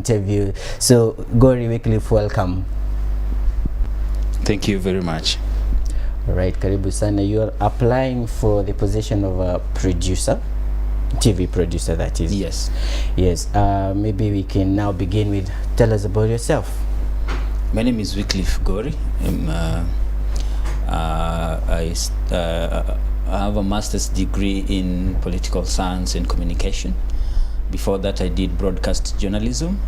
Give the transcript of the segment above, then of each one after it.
interview. So Gori Wycliffe, welcome. Thank you very much. All right, karibu sana. You are applying for the position of a producer, TV producer, that is. Yes. Yes. Maybe we can now begin with, tell us about yourself. My name is Wycliffe Gori. I have a master's degree in political science and communication. Before that, I did broadcast journalism,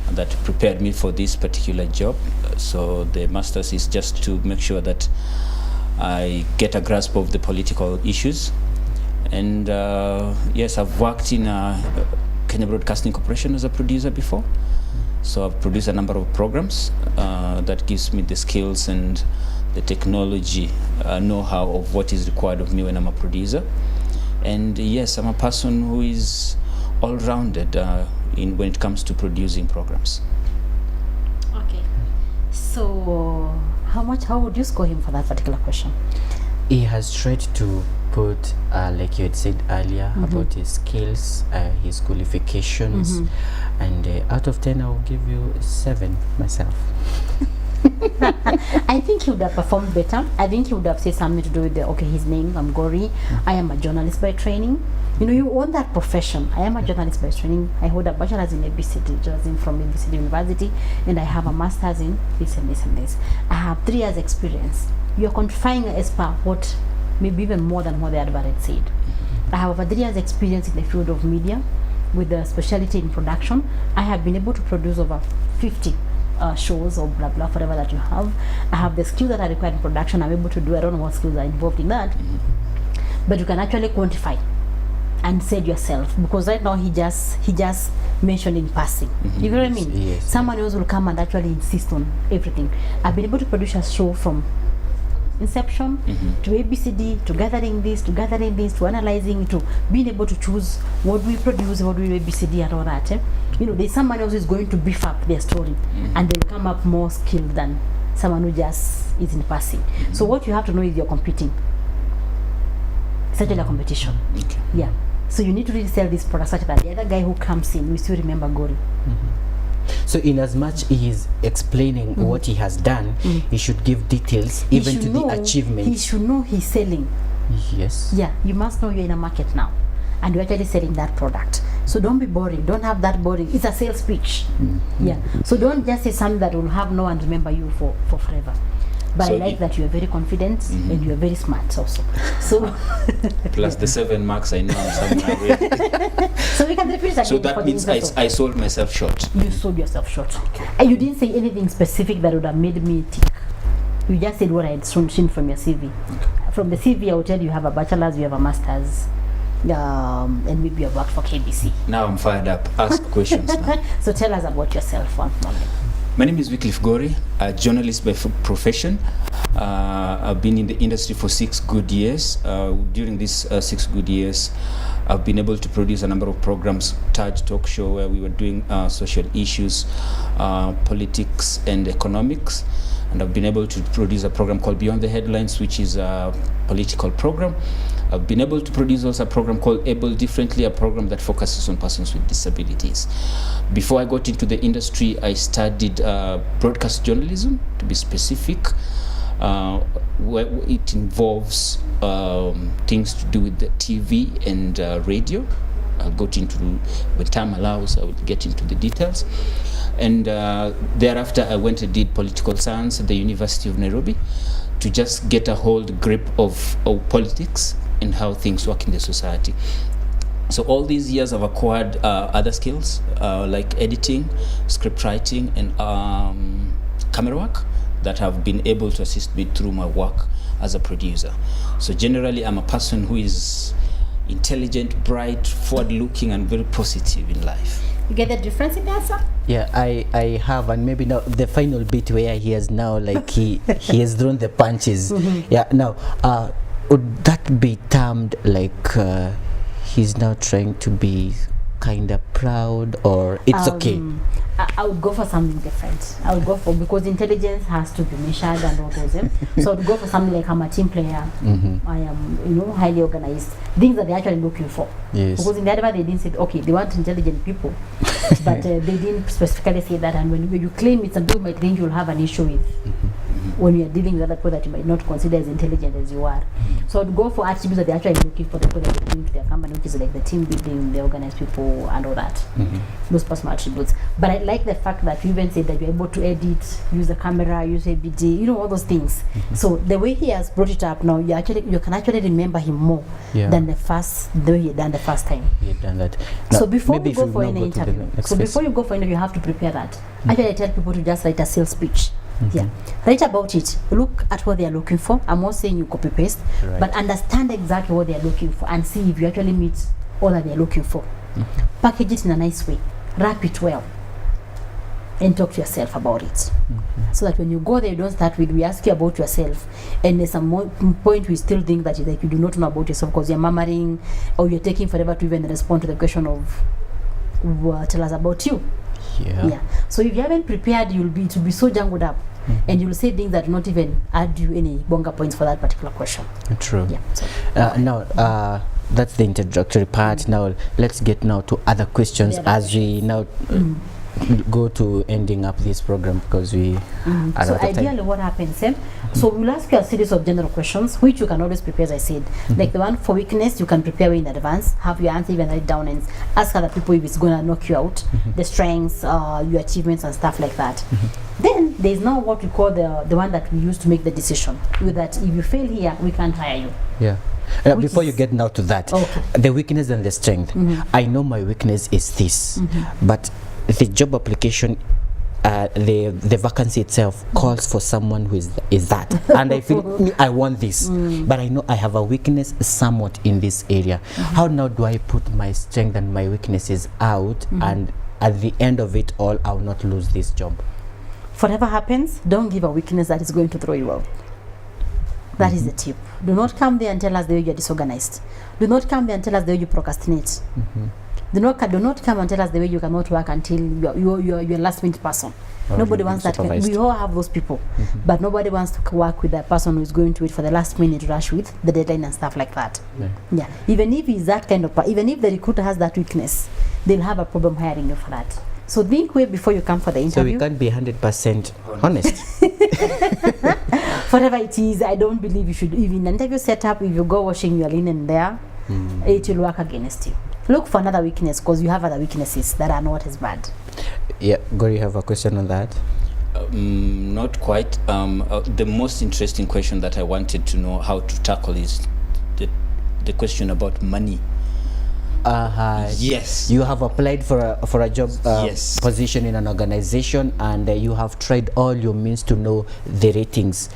and that prepared me for this particular job. So the master's is just to make sure that I get a grasp of the political issues. And yes, I've worked in Kenya Broadcasting Corporation as a producer before. So I've produced a number of programs that gives me the skills and the technology know-how of what is required of me when I'm a producer. And yes, I'm a person who is all-rounded when it comes to producing programs. Okay. So how would you score him for that particular question? He has tried to put, like you had said earlier, about his skills, his qualifications, and out of 10 I will give you 7 myself. I think he would have performed better. I think he would have said something to do with his name, I'm Gori. I am a journalist by training. You know, you own that profession. I am a journalist by training. I hold a bachelor's in ABCD, journalism from ABCD University, and I have a master's in this and this and this. I have 3 years experience. You are quantifying as per what, maybe even more than what the advert said. I have over 3 years experience in the field of media with a specialty in production. I have been able to produce over 50 shows or blah blah, whatever that you have. I have the skills that are required in production. I'm able to do, I don't know what skills are involved in that, but you can actually quantify and say yourself, because right now he just mentioned in passing. You know what I mean? Yes. Someone else will come and actually insist on everything. I've been able to produce a show from inception to ABCD, to gathering this, to analyzing, to being able to choose what we produce, what we ABCD and all that. You know, there's someone else who is going to beef up their story and they'll come up more skilled than someone who just is in passing. So what you have to know is you're competing. It's actually a competition. Okay. Yeah. So you need to really sell this product such that the other guy who comes in will still remember Gori. So in as much he is explaining what he has done, he should give details even to the achievements. He should know he's selling. Yes. Yeah, you must know you're in a market now and you're actually selling that product. So don't be boring. Don't have that boring. It's a sales pitch. Yeah. So don't just say something that will have no one remember you for forever. But so I like that you are very confident and you are very smart also. So plus the 7 marks, I know I'm somewhere. So we can repeat again. So that means I sold myself short. You sold yourself short. Okay. And you didn't say anything specific that would have made me tick. You just said what I had seen from your CV. Okay. From the CV, I will tell you have a bachelor's, you have a master's, and maybe you have worked for KBC. Now I'm fired up. Ask questions now. So tell us about yourself one moment. My name is Wycliffe Gori, a journalist by profession. I've been in the industry for 6 good years. During these 6 good years, I've been able to produce a number of programs, Taj Talk Show, where we were doing social issues, politics and economics. And I've been able to produce a program called Beyond the Headlines, which is a political program. I've been able to produce also a program called Able Differently, a program that focuses on persons with disabilities. Before I got into the industry, I studied broadcast journalism, to be specific, where it involves things to do with the TV and radio. I'll go into, when time allows, I will get into the details. And thereafter, I went and did political science at the University of Nairobi to just get a grip of politics and how things work in the society. So all these years I've acquired other skills like editing, script writing, and camera work that have been able to assist me through my work as a producer. So generally I'm a person who is intelligent, bright, forward-looking, and very positive in life. You get the difference in the answer? Yeah, I have, and maybe now the final bit where he has now, like he has thrown the punches. Yeah, now would that be termed like he's now trying to be kind of proud, or it's okay? I would go for something different. I would go for, because intelligence has to be measured and all those. So I would go for something like I'm a team player. I am, highly organized. Things that they're actually looking for. Yes. Because in the advert they didn't say, okay, they want intelligent people. but they didn't specifically say that. And when you claim it, some people might think you'll have an issue with when you're dealing with other people that you might not consider as intelligent as you are. So I'd go for attributes that they're actually looking for, the people that they bring to their company, which is like the team building, the organized people, and all that. Those personal attributes. But I like the fact that you even said that you're able to edit, use the camera, use ABD, you know, all those things. So the way he has brought it up now, you can actually remember him more than the way he had done the first time. He had done that. Now, so before you go for any interview, before you go for interview, you have to prepare that. Actually, I tell people to just write a sales pitch. Write about it. Look at what they are looking for. I'm not saying you copy paste, but understand exactly what they are looking for and see if you actually meet all that they are looking for. Package it in a nice way, wrap it well, and talk to yourself about it. So that when you go there, you don't start with, we ask you about yourself, and there's some point we still think that you do not know about yourself because you're murmuring or you're taking forever to even respond to the question of, tell us about you. So if you haven't prepared, to be so jangled up, and you'll say things that do not even add you any bonga points for that particular question. True. Now, that's the introductory part. Now let's get now to other questions as we now go to ending up this program, because we are so out of time. Ideally what happens, so we'll ask you a series of general questions which you can always prepare, as I said. Like the one for weakness, you can prepare in advance, have your answer, even write down and ask other people if it's gonna knock you out. The strengths, your achievements and stuff like that. Then there's now what we call the one that we use to make the decision, with that if you fail here, we can't hire you. Before you get now to that, the weakness and the strength. I know my weakness is this, but the job application, the vacancy itself calls for someone who is that, and I feel I want this, but I know I have a weakness somewhat in this area. How now do I put my strength and my weaknesses out, and at the end of it all, I'll not lose this job? Whatever happens, don't give a weakness that is going to throw you out. That is the tip. Do not come there and tell us the way you're disorganized. Do not come there and tell us the way you procrastinate. Do not come and tell us the way you cannot work until you're a last minute person. Nobody wants that. We all have those people, but nobody wants to work with a person who is going to wait for the last minute rush with the deadline and stuff like that. Even if he's that kind of even if the recruiter has that weakness, they'll have a problem hiring you for that. So think way before you come for the interview. So we can't be 100% honest. Whatever it is, I don't believe you should. Even interview setup, if you go washing your linen there, it will work against you. Look for another weakness, because you have other weaknesses that are not as bad. Gori, you have a question on that? Not quite. The most interesting question that I wanted to know how to tackle is the question about money. Yes. You have applied for a job position in an organization, and you have tried all your means to know the ratings,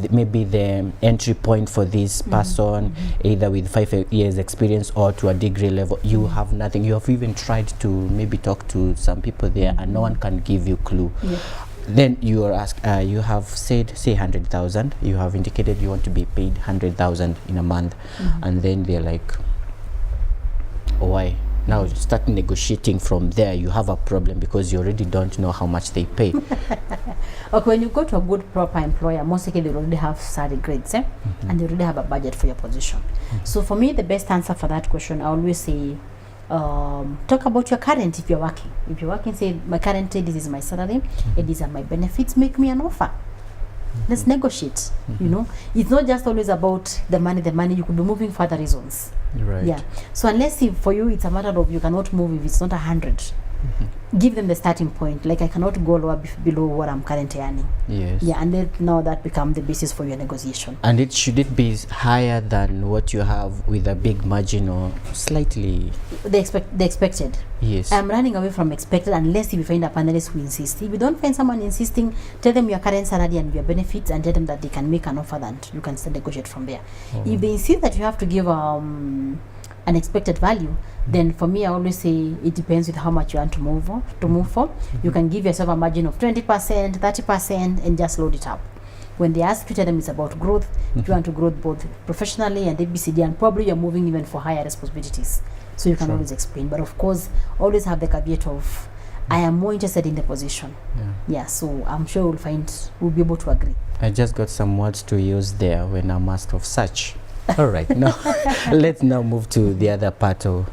maybe the entry point for this person, either with 5 years experience or to a degree level. You have nothing. You have even tried to maybe talk to some people there, and no one can give you clue. Then you are asked, you have said, say 100,000, you have indicated you want to be paid 100,000 in a month, and then they're like, why? Now start negotiating from there. You have a problem because you already don't know how much they pay. Okay, when you go to a good proper employer, most likely they already have salary grades, and they already have a budget for your position. So for me, the best answer for that question, I always say, talk about your current. If you're working, say my current, this is my salary, and these are my benefits, make me an offer. Let's negotiate. You know, it's not just always about the money. You could be moving for other reasons. So unless for you it's a matter of you cannot move if it's not 100, give them the starting point. Like, I cannot go lower below what I'm currently earning. And then now that become the basis for your negotiation. And should it be higher than what you have with a big margin, or slightly? The expected. I'm running away from expected unless if you find a panelist who insists. If you don't find someone insisting, tell them your current salary and your benefits, and tell them that they can make an offer that you can still negotiate from there. If they insist that you have to give an expected value, then for me, I always say it depends with how much you want to move for. You can give yourself a margin of 20%, 30%, and just load it up. When they ask you, tell them it's about growth. If you want to grow both professionally and ABCD, and probably you're moving even for higher responsibilities. So you can always explain. But of course, always have the caveat of, I am more interested in the position. So I'm sure we'll be able to agree. I just got some words to use there when I'm asked of such. All right, now let's now move to the other part of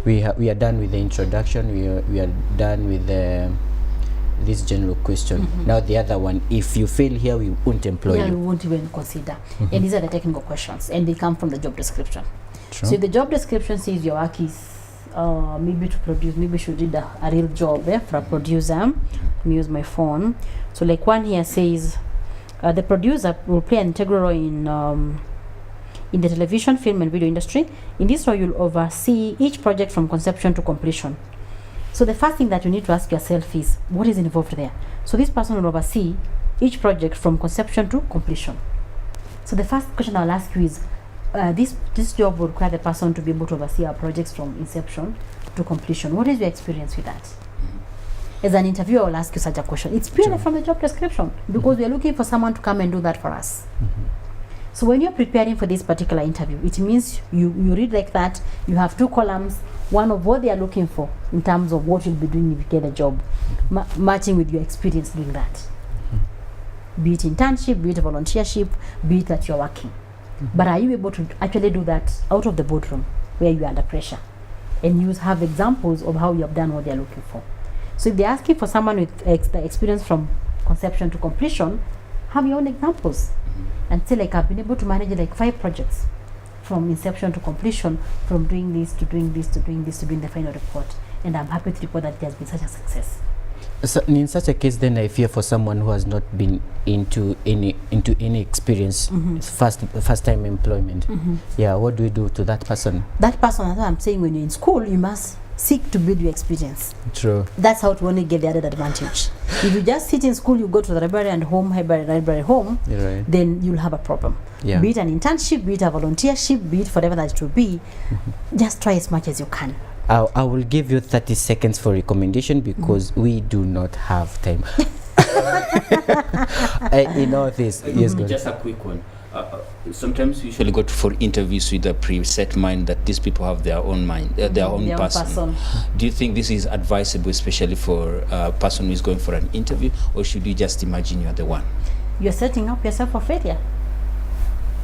we are done with the introduction. We are done with this general question. Now the other one, if you fail here, we won't employ Yeah, you. we won't even consider. And these are the technical questions, and they come from the job description. True. So if the job description says your work is maybe to produce, maybe you should read a real job for a producer. Let me use my phone. So like one here says, the producer will play an integral role in the television, film, and video industry. In this role, you'll oversee each project from conception to completion. So the first thing that you need to ask yourself is, what is involved there? So this person will oversee each project from conception to completion. So the first question I'll ask you is, this job will require the person to be able to oversee our projects from inception to completion. What is your experience with that? As an interviewer, I'll ask you such a question. It's purely from the job description, because we are looking for someone to come and do that for us. So when you're preparing for this particular interview, it means you read like that. You have 2 columns, one of what they are looking for in terms of what you'll be doing if you get a job, matching with your experience doing that. Be it internship, be it volunteership, be it that you're working. But are you able to actually do that out of the boardroom where you're under pressure? And you have examples of how you have done what they're looking for. So if they're asking for someone with the experience from conception to completion, have your own examples. And say, like, I've been able to manage like 5 projects from inception to completion, from doing this to doing this to doing this to doing the final report. And I'm happy to report that it has been such a success. So in such a case, then I fear for someone who has not been into any experience, first time employment. Yeah, what do we do to that person? That person, that's what I'm saying, when you're in school, you must seek to build your experience. True. That's how to only get the added advantage. If you just sit in school, you go to the library and home, library home, Right. then you'll have a problem. Yeah. Be it an internship, be it a volunteership, be it whatever that it will be, just try as much as you can. I will give you 30 seconds for recommendation, because we do not have time. In all this, yes, go. Just a quick one. Sometimes we usually go for interviews with a preset mind that these people have their own mind, their own person. Do you think this is advisable, especially for a person who is going for an interview, or should you just imagine you are the one? You're setting up yourself for failure.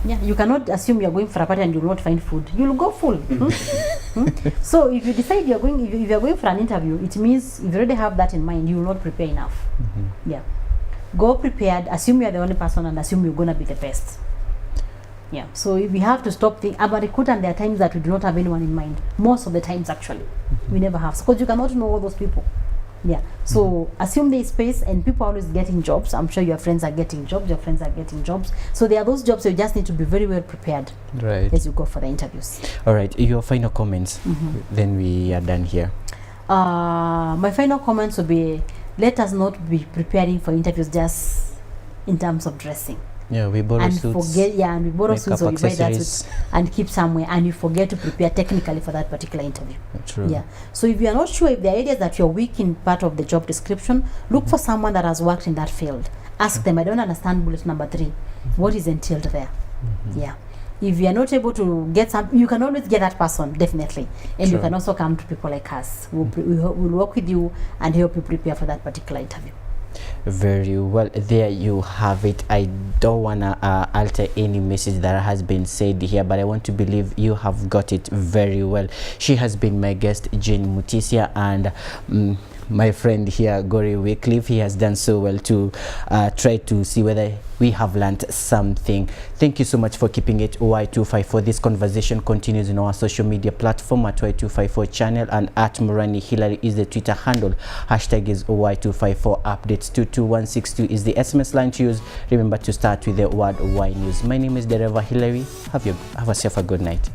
Yeah, you cannot assume you're going for a party and you'll not find food. You'll go full. So if you decide you're going, if you're going for an interview, it means if you already have that in mind, you will not prepare enough. Yeah, go prepared. Assume you're the only person and assume you're gonna be the best. Yeah. So if we have to stop thinking about recruit, and there are times that we do not have anyone in mind. Most of the times, actually, we never have, because you cannot know all those people. Yeah. So assume there is space, and people are always getting jobs. I'm sure your friends are getting jobs. Your friends are getting jobs. So there are those jobs. So you just need to be very well prepared, Right. as you go for the interviews. All right. Your final comments. Then we are done here. My final comments would be: let us not be preparing for interviews just in terms of dressing. Yeah, we borrow And suits. forget, and we borrow suits, or we buy that accessories. suit and keep somewhere, and you forget to prepare technically for that particular interview. True. Yeah. So if you are not sure if there are areas that you're weak in part of the job description, look for someone that has worked in that field. Ask them, I don't understand bullet number 3. What is entailed there? Yeah. If you are not able to get some, you can always get that person, definitely. And you True. can also come to people like us. We'll work with you and help you prepare for that particular interview. Very well. There you have it. I don't want to alter any message that has been said here, but I want to believe you have got it very well. She has been my guest, Jane Mutisia, and my friend here, Gori Wycliffe. He has done so well to try to see whether we have learned something. Thank you so much for keeping it Y254. This conversation continues in our social media platform at Y254 channel, and at Morani Hillary is the Twitter handle. Hashtag is Y254 updates. 22162 is the SMS line to use. Remember to start with the word Y News. My name is Dereva Hillary. Have yourself a good night.